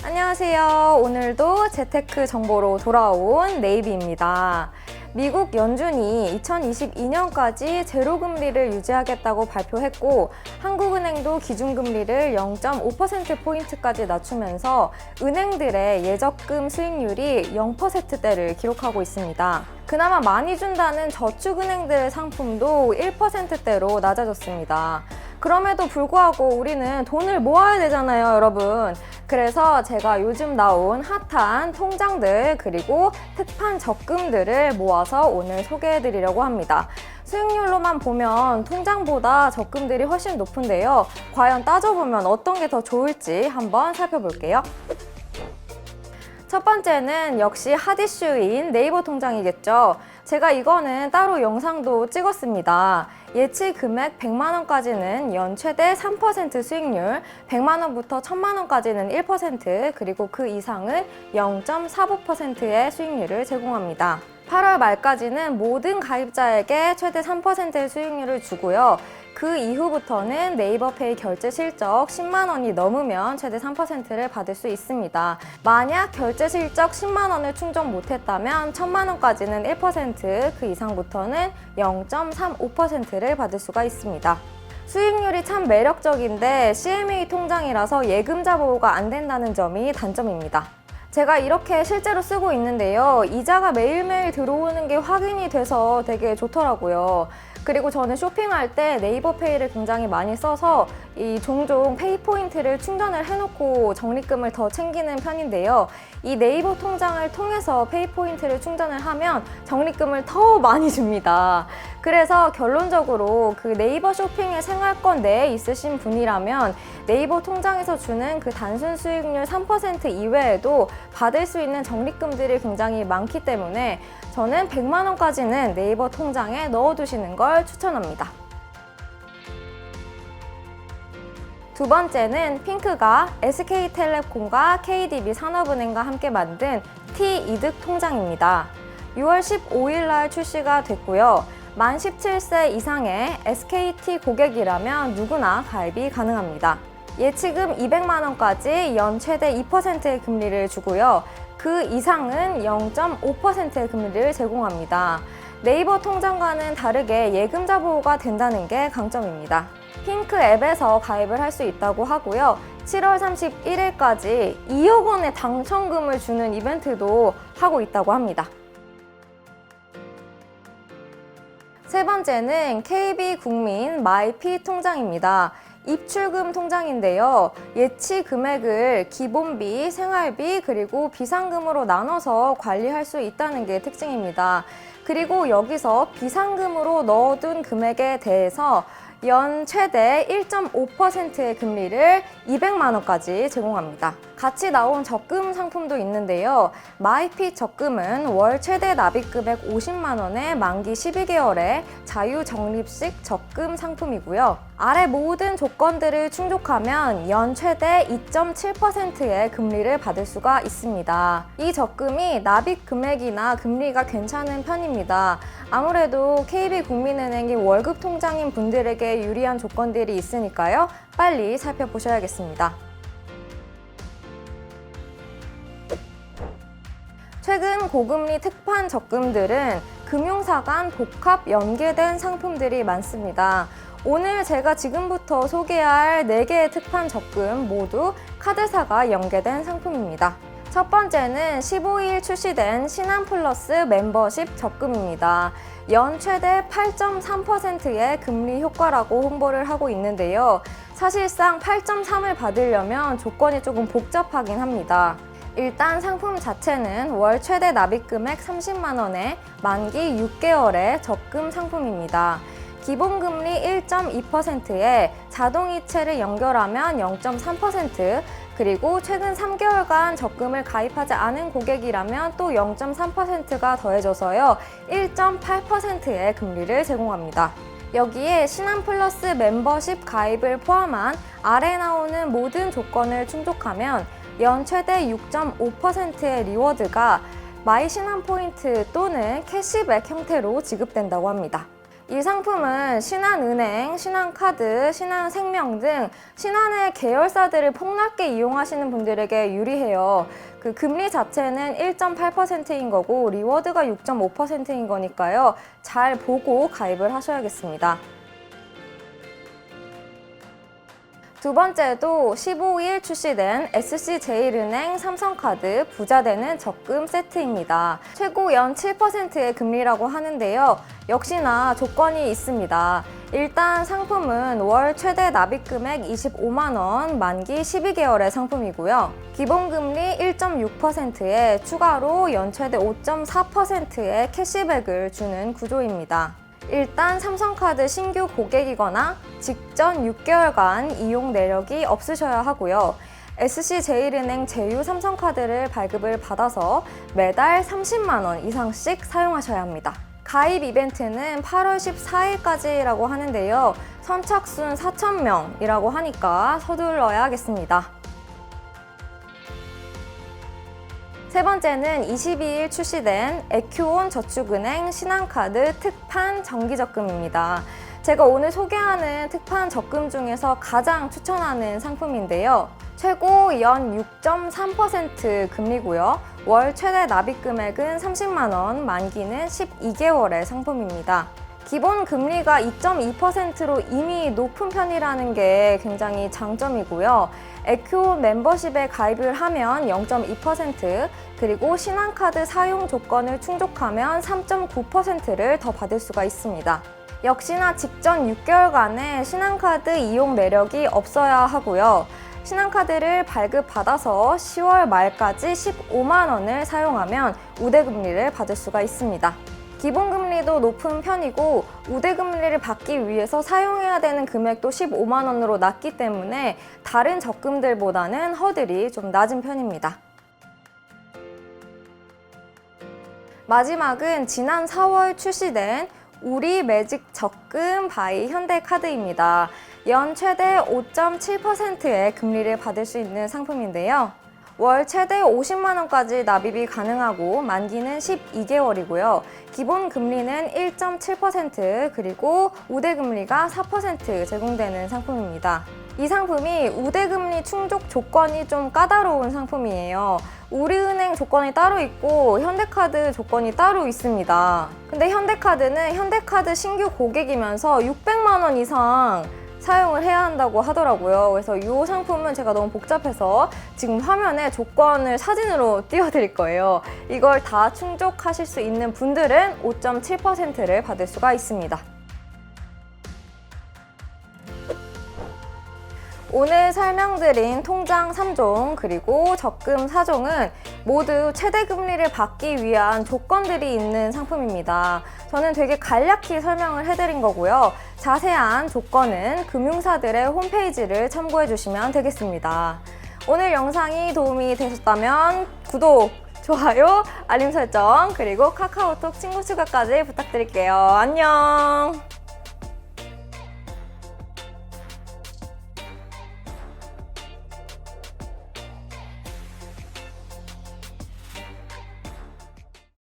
안녕하세요. 오늘도 재테크 정보로 돌아온 네이비입니다. 미국 연준이 2022년까지 제로금리를 유지하겠다고 발표했고 한국은행도 기준금리를 0.5%포인트까지 낮추면서 은행들의 예적금 수익률이 0%대를 기록하고 있습니다. 그나마 많이 준다는 저축은행들의 상품도 1%대로 낮아졌습니다. 그럼에도 불구하고 우리는 돈을 모아야 되잖아요, 여러분. 그래서 제가 요즘 나온 핫한 통장들 그리고 특판 적금들을 모아서 오늘 소개해드리려고 합니다. 수익률로만 보면 통장보다 적금들이 훨씬 높은데요. 과연 따져보면 어떤 게 더 좋을지 한번 살펴볼게요. 첫 번째는 역시 핫이슈인 네이버 통장이겠죠. 제가 이거는 따로 영상도 찍었습니다. 예치 금액 100만원까지는 연 최대 3% 수익률, 100만원부터 1000만원까지는 1%, 그리고 그 이상은 0.45%의 수익률을 제공합니다. 8월 말까지는 모든 가입자에게 최대 3%의 수익률을 주고요. 그 이후부터는 네이버페이 결제 실적 10만 원이 넘으면 최대 3%를 받을 수 있습니다. 만약 결제 실적 10만 원을 충족 못했다면 1000만 원까지는 1%, 그 이상부터는 0.35%를 받을 수가 있습니다. 수익률이 참 매력적인데 CMA 통장이라서 예금자 보호가 안 된다는 점이 단점입니다. 제가 이렇게 실제로 쓰고 있는데요. 이자가 매일매일 들어오는 게 확인이 돼서 되게 좋더라고요. 그리고 저는 쇼핑할 때 네이버페이를 굉장히 많이 써서 종종 페이포인트를 충전을 해놓고 적립금을 더 챙기는 편인데요. 이 네이버 통장을 통해서 페이포인트를 충전을 하면 적립금을 더 많이 줍니다. 그래서 결론적으로 그 네이버 쇼핑의 생활권 내에 있으신 분이라면 네이버 통장에서 주는 그 단순 수익률 3% 이외에도 받을 수 있는 적립금들이 굉장히 많기 때문에 저는 100만 원까지는 네이버 통장에 넣어두시는 걸 추천합니다. 두 번째는 핑크가 SK텔레콤과 KDB 산업은행과 함께 만든 T-이득 통장입니다. 6월 15일 날 출시가 됐고요. 만 17세 이상의 SKT 고객이라면 누구나 가입이 가능합니다. 예치금 200만 원까지 연 최대 2%의 금리를 주고요. 그 이상은 0.5%의 금리를 제공합니다. 네이버 통장과는 다르게 예금자 보호가 된다는 게 강점입니다. 핑크 앱에서 가입을 할 수 있다고 하고요. 7월 31일까지 2억 원의 당첨금을 주는 이벤트도 하고 있다고 합니다. 세 번째는 KB국민 마이피 통장입니다. 입출금 통장인데요. 예치 금액을 기본비, 생활비, 그리고 비상금으로 나눠서 관리할 수 있다는 게 특징입니다. 그리고 여기서 비상금으로 넣어둔 금액에 대해서 연 최대 1.5%의 금리를 200만 원까지 제공합니다. 같이 나온 적금 상품도 있는데요. 마이피 적금은 월 최대 납입금액 50만 원에 만기 12개월에 자유적립식 적금 상품이고요. 아래 모든 조건들을 충족하면 연 최대 2.7%의 금리를 받을 수가 있습니다. 이 적금이 납입 금액이나 금리가 괜찮은 편입니다. 아무래도 KB국민은행이 월급 통장인 분들에게 유리한 조건들이 있으니까요. 빨리 살펴보셔야겠습니다. 최근 고금리 특판 적금들은 금융사 간 복합 연계된 상품들이 많습니다. 오늘 제가 지금부터 소개할 4개의 특판 적금 모두 카드사가 연계된 상품입니다. 첫 번째는 15일 출시된 신한플러스 멤버십 적금입니다. 연 최대 8.3%의 금리 효과라고 홍보를 하고 있는데요. 사실상 8.3을 받으려면 조건이 조금 복잡하긴 합니다. 일단 상품 자체는 월 최대 납입금액 30만 원에 만기 6개월의 적금 상품입니다. 기본금리 1.2%에 자동이체를 연결하면 0.3%, 그리고 최근 3개월간 적금을 가입하지 않은 고객이라면 또 0.3%가 더해져서요. 1.8%의 금리를 제공합니다. 여기에 신한플러스 멤버십 가입을 포함한 아래 나오는 모든 조건을 충족하면 연 최대 6.5%의 리워드가 마이신한포인트 또는 캐시백 형태로 지급된다고 합니다. 이 상품은 신한은행, 신한카드, 신한생명 등 신한의 계열사들을 폭넓게 이용하시는 분들에게 유리해요. 그 금리 자체는 1.8%인 거고 리워드가 6.5%인 거니까요. 잘 보고 가입을 하셔야겠습니다. 두 번째도 15일 출시된 SC제일은행 삼성카드 부자되는 적금 세트입니다. 최고 연 7%의 금리라고 하는데요. 역시나 조건이 있습니다. 일단 상품은 월 최대 납입금액 25만 원, 만기 12개월의 상품이고요. 기본금리 1.6%에 추가로 연 최대 5.4%의 캐시백을 주는 구조입니다. 일단 삼성카드 신규 고객이거나 직전 6개월간 이용 내역이 없으셔야 하고요. SC제일은행 제휴 삼성카드를 발급을 받아서 매달 30만 원 이상씩 사용하셔야 합니다. 가입 이벤트는 8월 14일까지라고 하는데요. 선착순 4,000명이라고 하니까 서둘러야 하겠습니다. 세 번째는 22일 출시된 에큐온 저축은행 신한카드 특판 정기적금입니다. 제가 오늘 소개하는 특판 적금 중에서 가장 추천하는 상품인데요. 최고 연 6.3% 금리고요. 월 최대 납입금액은 30만 원, 만기는 12개월의 상품입니다. 기본 금리가 2.2%로 이미 높은 편이라는 게 굉장히 장점이고요. 에큐온 멤버십에 가입을 하면 0.2%, 그리고 신한카드 사용 조건을 충족하면 3.9%를 더 받을 수가 있습니다. 역시나 직전 6개월간의 신한카드 이용 내역이 없어야 하고요. 신한카드를 발급받아서 10월 말까지 15만 원을 사용하면 우대금리를 받을 수가 있습니다. 기본금리도 높은 편이고 우대금리를 받기 위해서 사용해야 되는 금액도 15만 원으로 낮기 때문에 다른 적금들보다는 허들이 좀 낮은 편입니다. 마지막은 지난 4월 출시된 우리 매직 적금 바이 현대카드입니다. 연 최대 5.7%의 금리를 받을 수 있는 상품인데요. 월 최대 50만 원까지 납입이 가능하고 만기는 12개월이고요. 기본 금리는 1.7% 그리고 우대금리가 4% 제공되는 상품입니다. 이 상품이 우대금리 충족 조건이 좀 까다로운 상품이에요. 우리은행 조건이 따로 있고 현대카드 조건이 따로 있습니다. 근데 현대카드는 현대카드 신규 고객이면서 600만 원 이상 사용을 해야 한다고 하더라고요. 그래서 이 상품은 제가 너무 복잡해서 지금 화면에 조건을 사진으로 띄워드릴 거예요. 이걸 다 충족하실 수 있는 분들은 5.7%를 받을 수가 있습니다. 오늘 설명드린 통장 3종 그리고 적금 4종은 모두 최대 금리를 받기 위한 조건들이 있는 상품입니다. 저는 되게 간략히 설명을 해드린 거고요. 자세한 조건은 금융사들의 홈페이지를 참고해 주시면 되겠습니다. 오늘 영상이 도움이 되셨다면 구독, 좋아요, 알림 설정, 그리고 카카오톡 친구 추가까지 부탁드릴게요. 안녕!